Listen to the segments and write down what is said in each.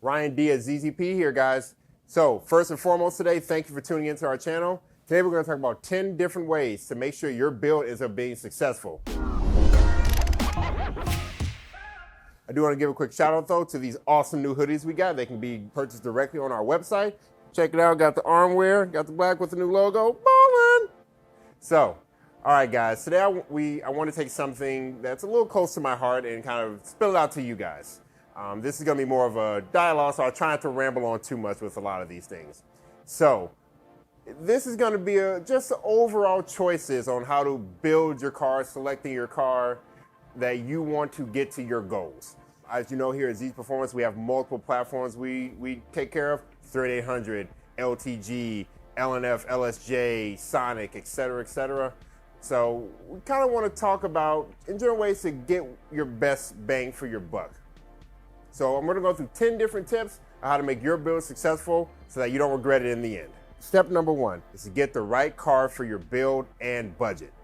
Ryan D at ZZP here, guys. So first and foremost today, thank you for tuning into our channel. Today we're going to talk about 10 different ways to make sure your build is being successful. I do want to give a quick shout out though to these awesome new hoodies we got. They can be purchased directly on our website. Check it out. Got the arm wear, got the black with the new logo. Ballin'! So, all right, guys. Today I want to take something that's a little close to my heart and kind of spill it out to you guys. This is going to be more of a dialogue, so I'll try not to ramble on too much with a lot of these things. So, this is going to be just overall choices on how to build your car, selecting your car that you want to get to your goals. As you know, here at ZZPerformance, we have multiple platforms we take care of: 3800, LTG, LNF, LSJ, Sonic, etc., etc. So we kind of want to talk about, in general, ways to get your best bang for your buck. So I'm going to go through 10 different tips on how to make your build successful so that you don't regret it in the end. Step number 1 is to get the right car for your build and budget.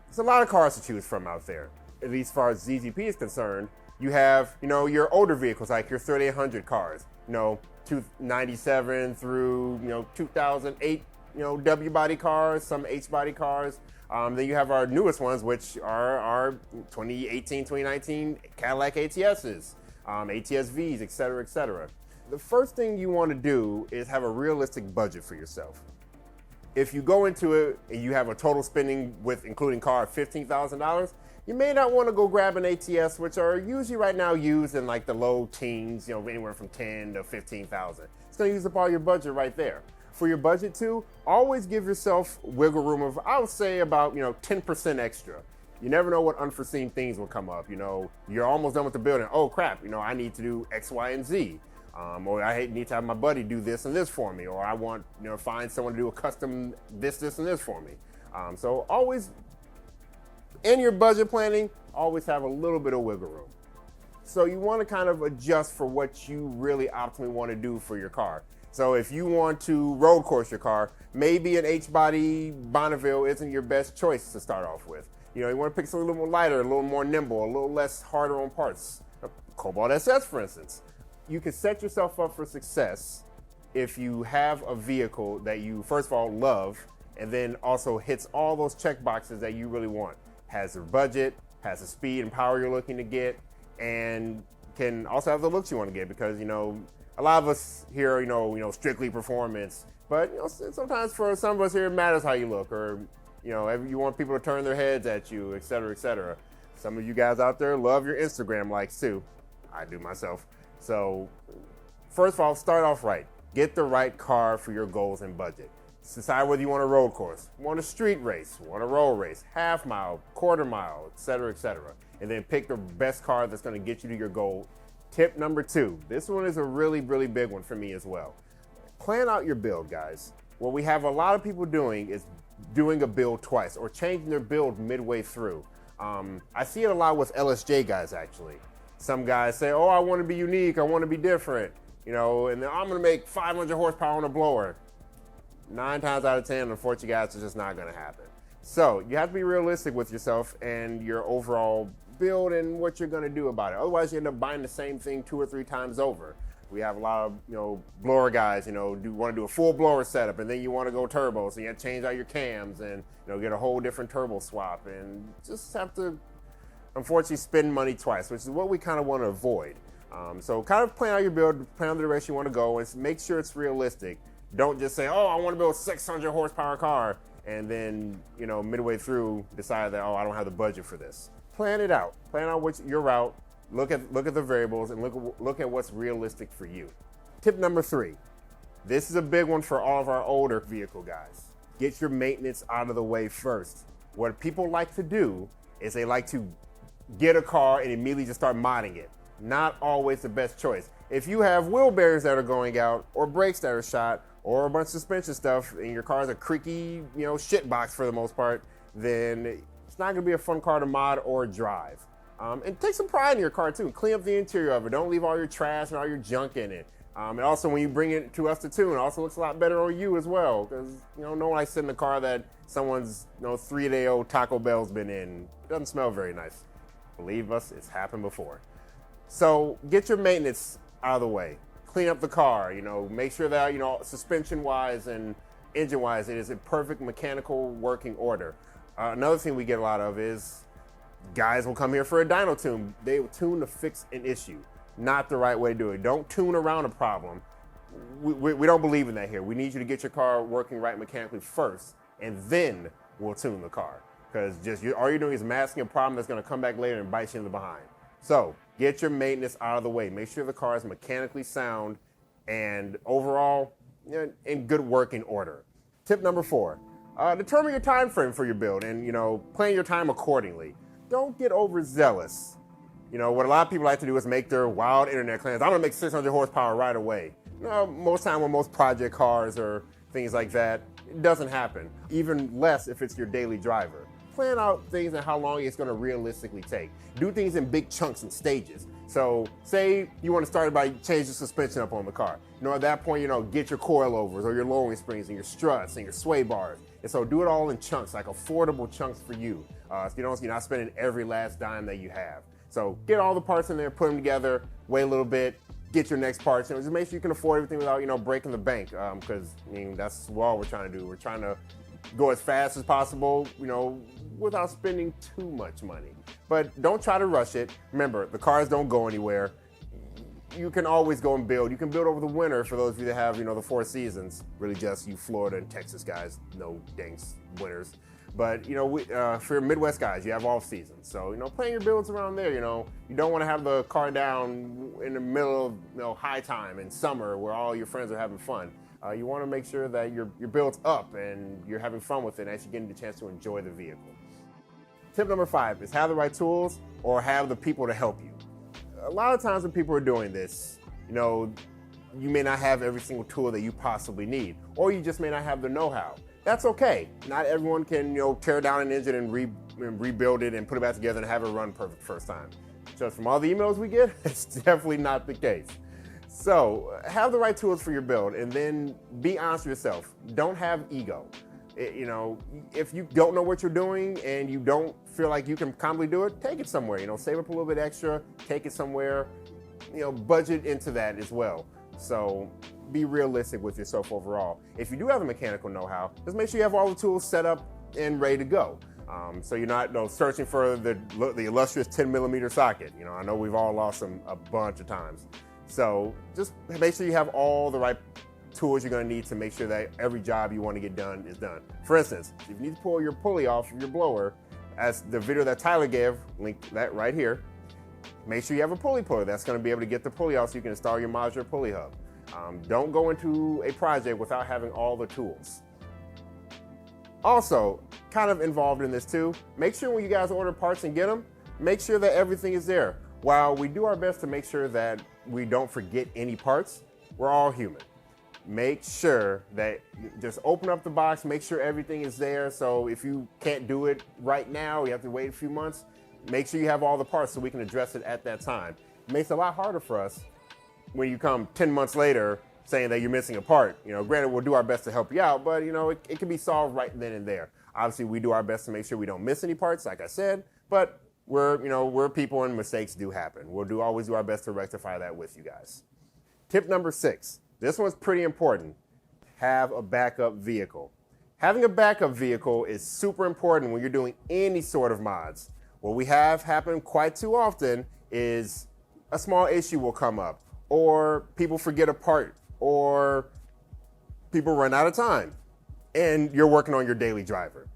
There's a lot of cars to choose from out there. At least as far as ZZP is concerned, you have, your older vehicles like your 3800 cars, 297 through, 2008, W body cars, some H body cars. Then you have our newest ones, which are our 2018, 2019 Cadillac ATSs, ATS-Vs, etc., etc. The first thing you want to do is have a realistic budget for yourself. If you go into it and you have a total spending with including car of $15,000, you may not want to go grab an ATS, which are usually right now used in like the low teens, anywhere from 10 to 15,000. It's going to use up all your budget right there. For your budget too, always give yourself wiggle room of, I would say, about 10% extra. You never know what unforeseen things will come up. You're almost done with the building. Oh crap! I need to do X, Y, and Z. Or I need to have my buddy do this and this for me. Or I want find someone to do a custom this, and this for me. So always, in your budget planning, always have a little bit of wiggle room. So you want to kind of adjust for what you really optimally want to do for your car. So if you want to road course your car, maybe an H-body Bonneville isn't your best choice to start off with. You want to pick something a little more lighter, a little more nimble, a little less harder on parts. Cobalt SS, for instance. You can set yourself up for success if you have a vehicle that you, first of all, love, and then also hits all those check boxes that you really want. Has the budget, has the speed and power you're looking to get, and can also have the looks you want to get, because a lot of us here strictly performance, but sometimes for some of us here it matters how you look, or you want people to turn their heads at you, etc., etc. Some of you guys out there love your Instagram likes too. I do myself. So first of all, start off right. Get the right car for your goals and budget. Decide whether you want a road course, want a street race, want a road race, half mile, quarter mile, etc., etc. And then pick the best car that's going to get you to your goal. Tip number 2. This one is a really, really big one for me as well. Plan out your build, guys. What we have a lot of people doing is doing a build twice or changing their build midway through. I see it a lot with LSJ guys, actually. Some guys say, oh, I want to be unique, I want to be different, and then I'm going to make 500 horsepower on a blower. 9 times out of 10, unfortunately, guys, it's just not going to happen. So you have to be realistic with yourself and your overall build and what you're going to do about it. Otherwise, you end up buying the same thing 2 or 3 times over. We have a lot of blower guys, want to do a full blower setup, and then you want to go turbo, so you have to change out your cams and get a whole different turbo swap, and just have to, unfortunately, spend money twice, which is what we kind of want to avoid. So kind of plan out your build, plan out the direction you want to go, and make sure it's realistic. Don't just say, oh, I want to build a 600 horsepower car, and then midway through decide that, oh, I don't have the budget for this. Plan it out. Plan out your route. Look at the variables and look at what's realistic for you. Tip number 3. This is a big one for all of our older vehicle guys. Get your maintenance out of the way first. What people like to do is they like to get a car and immediately just start modding it. Not always the best choice. If you have wheel bearings that are going out, or brakes that are shot, or a bunch of suspension stuff, and your car's a creaky, shit box for the most part, then it's not gonna be a fun car to mod or drive. And take some pride in your car too. Clean up the interior of it. Don't leave all your trash and all your junk in it. And also, when you bring it to us to tune, it also looks a lot better on you as well. Because no one likes sitting in a car that someone's 3-day-old Taco Bell's been in. It doesn't smell very nice. Believe us, it's happened before. So get your maintenance out of the way. clean up the car, make sure that, suspension-wise and engine-wise, it is in perfect mechanical working order. Another thing we get a lot of is guys will come here for a dyno tune. They will tune to fix an issue. Not the right way to do it. Don't tune around a problem. We don't believe in that here. We need you to get your car working right mechanically first, and then we'll tune the car. Because all you're doing is masking a problem that's going to come back later and bite you in the behind. So get your maintenance out of the way. Make sure the car is mechanically sound and overall in good working order. Tip number 4, determine your time frame for your build and plan your time accordingly. Don't get overzealous. What a lot of people like to do is make their wild internet claims. I'm gonna make 600 horsepower right away. Most time with most project cars or things like that, it doesn't happen. Even less if it's your daily driver. Plan out things and how long it's gonna realistically take. Do things in big chunks and stages. So say you want to start by changing the suspension up on the car. At that point, get your coilovers or your lowering springs and your struts and your sway bars. And so do it all in chunks, like affordable chunks for you. So you're not spending every last dime that you have. So get all the parts in there, put them together, wait a little bit, get your next parts. Just make sure you can afford everything without, breaking the bank. Because that's all we're trying to do. We're trying to go as fast as possible, without spending too much money. But don't try to rush it. Remember, the cars don't go anywhere. You can always go and build. You can build over the winter for those of you that have, the 4 seasons. Really just you Florida and Texas guys, no dang winters. But, for Midwest guys, you have off seasons. So, plan your builds around there, You don't want to have the car down in the middle of, high time in summer where all your friends are having fun. You want to make sure that your build's up and you're having fun with it as you're getting the chance to enjoy the vehicle. Tip number 5 is have the right tools or have the people to help you. A lot of times when people are doing this, you may not have every single tool that you possibly need, or you just may not have the know-how. That's okay. Not everyone can, tear down an engine and rebuild it and put it back together and have it run perfect first time. Just from all the emails we get, it's definitely not the case. So have the right tools for your build and then be honest with yourself. Don't have ego. If you don't know what you're doing and you don't feel like you can commonly do it, take it somewhere. Save up a little bit extra, take it somewhere, budget into that as well. So be realistic with yourself overall. If you do have a mechanical know-how, just make sure you have all the tools set up and ready to go. So you're not searching for the illustrious 10mm socket. I know we've all lost them a bunch of times. So just make sure you have all the right tools you're going to need to make sure that every job you want to get done is done. For instance, if you need to pull your pulley off of your blower, as the video that Tyler gave, link that right here, make sure you have a pulley puller that's going to be able to get the pulley off so you can install your modular pulley hub. Don't go into a project without having all the tools. Also, kind of involved in this too, make sure when you guys order parts and get them, make sure that everything is there. While we do our best to make sure that we don't forget any parts, we're all human. Make sure that just open up the box, make sure everything is there. So if you can't do it right now, you have to wait a few months, make sure you have all the parts so we can address it at that time. It makes it a lot harder for us when you come 10 months later saying that you're missing a part. Granted, we'll do our best to help you out, but it can be solved right then and there. Obviously, we do our best to make sure we don't miss any parts, like I said, but we're people and mistakes do happen. We'll always do our best to rectify that with you guys. Tip number 6. This one's pretty important. Have a backup vehicle. Having a backup vehicle is super important when you're doing any sort of mods. What we have happen quite too often is a small issue will come up, or people forget a part, or people run out of time, and you're working on your daily driver,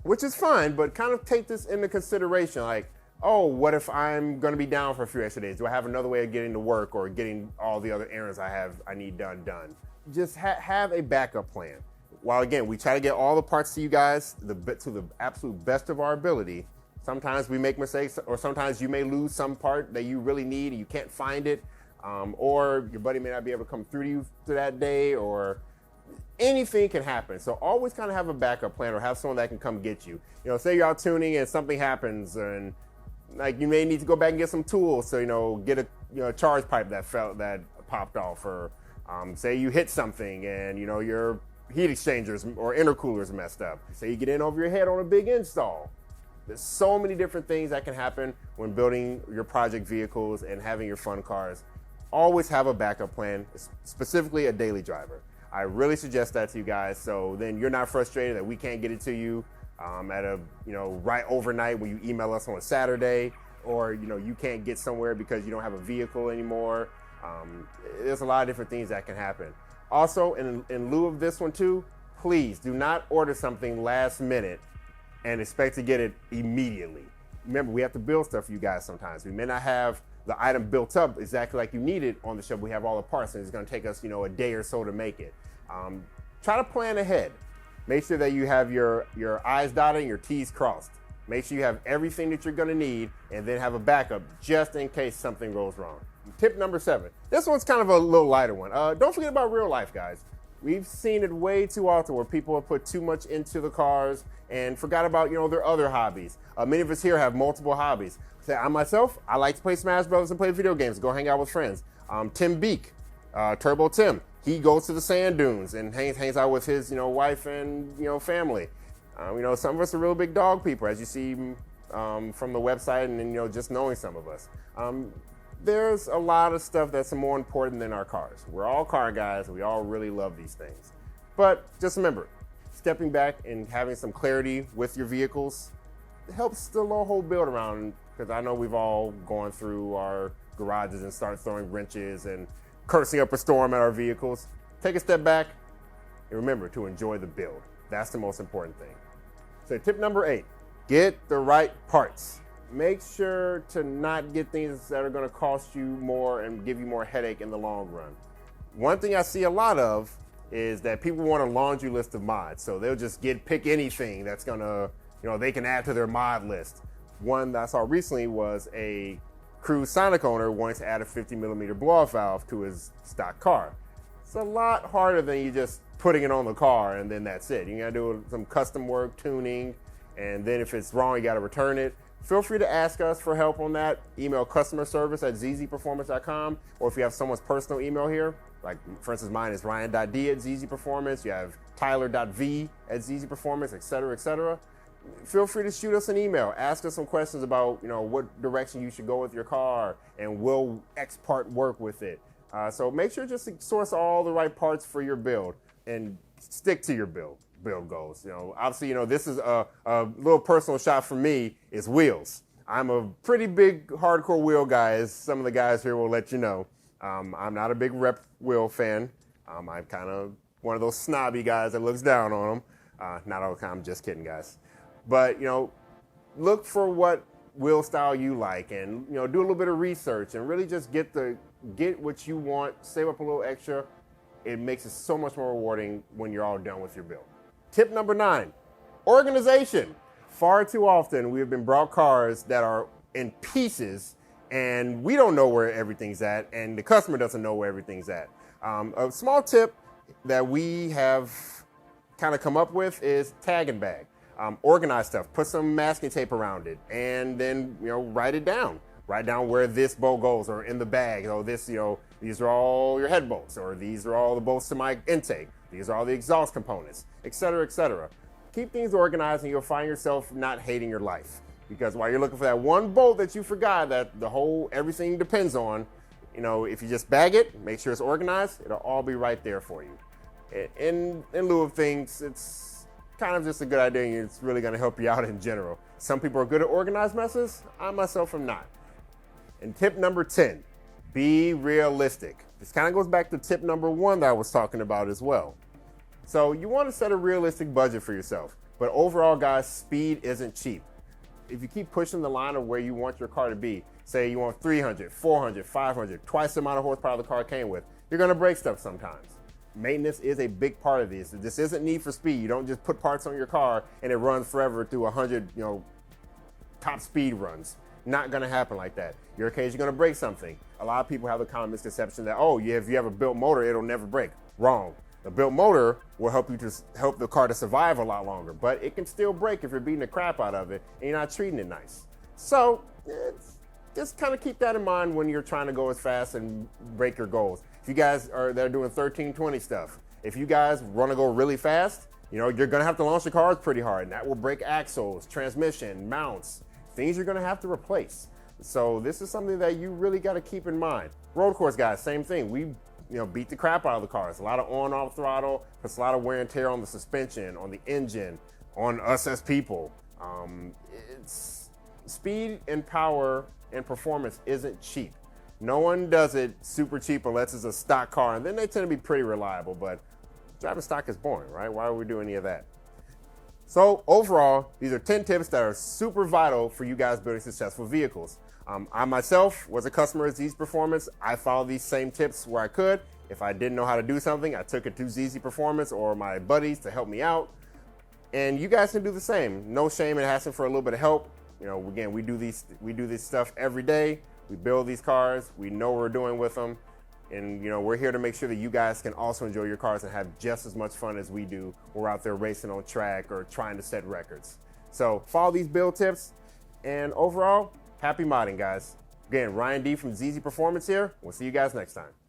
which is fine, but kind of take this into consideration. Like, oh, what if I'm going to be down for a few extra days? Do I have another way of getting to work or getting all the other errands I need done? Just have a backup plan. While again, we try to get all the parts to you guys to the absolute best of our ability. Sometimes we make mistakes, or sometimes you may lose some part that you really need and you can't find it, or your buddy may not be able to come through to you to that day, or anything can happen. So always kind of have a backup plan or have someone that can come get you. Say you're out tuning and something happens, and like you may need to go back and get some tools. So get a charge pipe that popped off, or say you hit something and your heat exchangers or intercoolers messed up. Say you get in over your head on a big install. There's so many different things that can happen when building your project vehicles and having your fun cars. always have a backup plan, specifically a daily driver. I really suggest that to you guys, so then you're not frustrated that we can't get it to you right overnight when you email us on a Saturday, or you can't get somewhere because you don't have a vehicle anymore. There's a lot of different things that can happen. Also, in lieu of this one too, please do not order something last minute and expect to get it immediately. Remember, we have to build stuff for you guys sometimes. We may not have the item built up exactly like you need it on the shelf. We have all the parts, and it's going to take us, a day or so to make it. Try to plan ahead. Make sure that you have your I's dotted and your T's crossed. Make sure you have everything that you're going to need, and then have a backup just in case something goes wrong. Tip number 7. This one's kind of a little lighter one. Don't forget about real life, guys. We've seen it way too often where people have put too much into the cars and forgot about, their other hobbies. Many of us here have multiple hobbies. Say, I myself, I like to play Smash Brothers and play video games, go hang out with friends. Tim Beek, Turbo Tim, he goes to the sand dunes and hangs out with his, wife and, family. Some of us are real big dog people, as you see from the website and, just knowing some of us. There's a lot of stuff that's more important than our cars. We're all car guys. We all really love these things. But just remember, stepping back and having some clarity with your vehicles helps the whole build around, because I know we've all gone through our garages and start throwing wrenches and cursing up a storm at our vehicles. Take a step back and remember to enjoy the build. That's the most important thing. So tip number 8, get the right parts. Make sure to not get things that are going to cost you more and give you more headache in the long run. One thing I see a lot of is that people want a laundry list of mods. So they'll just pick anything that's going to, they can add to their mod list. One that I saw recently was a Cruise Sonic owner wanting to add a 50mm blow-off valve to his stock car. It's a lot harder than you just putting it on the car and then that's it. You got to do some custom work, tuning, and then if it's wrong, you got to return it. Feel free to ask us for help on that. Email customer service at ZZPerformance.com, or if you have someone's personal email here, like for instance mine is ryan.d at ZZPerformance, you have tyler.v at ZZPerformance, etc., etc. Feel free to shoot us an email. Ask us some questions about what direction you should go with your car, and will X part work with it. So make sure just to source all the right parts for your build and stick to your build goals. Obviously, this is a little personal shot for me is wheels. I'm a pretty big hardcore wheel guy, as some of the guys here will let you know. I'm not a big rep wheel fan. I'm kind of one of those snobby guys that looks down on them. Not all the time, I'm just kidding, guys. But, look for what wheel style you like, and, do a little bit of research and really just get what you want, save up a little extra. It makes it so much more rewarding when you're all done with your build. Tip number 9, organization. Far too often we have been brought cars that are in pieces and we don't know where everything's at, and the customer doesn't know where everything's at. A small tip that we have kind of come up with is tag and bag. Organize stuff, put some masking tape around it, and then write it down. Write down where this bolt goes, or in the bag. These are all your head bolts, or these are all the bolts to my intake. These are all the exhaust components, etc., etc. Keep things organized and you'll find yourself not hating your life. Because while you're looking for that one bolt that you forgot that everything depends on, if you just bag it, make sure it's organized, it'll all be right there for you. In lieu of things, it's kind of just a good idea, and it's really going to help you out in general. Some people are good at organized messes. I myself am not. And tip number 10, be realistic. This kind of goes back to tip number 1 that I was talking about as well. So you want to set a realistic budget for yourself. But overall, guys, speed isn't cheap. If you keep pushing the line of where you want your car to be, say you want 300, 400, 500, twice the amount of horsepower the car came with, you're going to break stuff sometimes. Maintenance is a big part of this. This isn't Need for Speed. You don't just put parts on your car and it runs forever through 100, top speed runs. Not going to happen like that. You're occasionally going to break something. A lot of people have the common misconception that, if you have a built motor, it'll never break. Wrong. The built motor will help the car to survive a lot longer, but it can still break if you're beating the crap out of it and you're not treating it nice. So just kind of keep that in mind when you're trying to go as fast and break your goals. If you guys are doing 1320 stuff, if you guys want to go really fast, you're going to have to launch the cars pretty hard, and that will break axles, transmission, mounts, things you're going to have to replace. So this is something that you really got to keep in mind. Road course guys, same thing. We beat the crap out of the cars. A lot of on-off throttle, puts a lot of wear and tear on the suspension, on the engine, on us as people. It's speed and power and performance isn't cheap. No one does it super cheap unless it's a stock car, and then they tend to be pretty reliable, but driving stock is boring, right? Why would we do any of that? So overall, these are 10 tips that are super vital for you guys building successful vehicles. I myself was a customer of ZZPerformance. I followed these same tips where I could. If I didn't know how to do something, I took it to ZZPerformance or my buddies to help me out. And you guys can do the same. No shame in asking for a little bit of help. Again, we do this stuff every day. We build these cars. We know what we're doing with them. And we're here to make sure that you guys can also enjoy your cars and have just as much fun as we do. We're out there racing on track or trying to set records. So follow these build tips, and overall, happy modding, guys. Again, Ryan D from ZZPerformance here. We'll see you guys next time.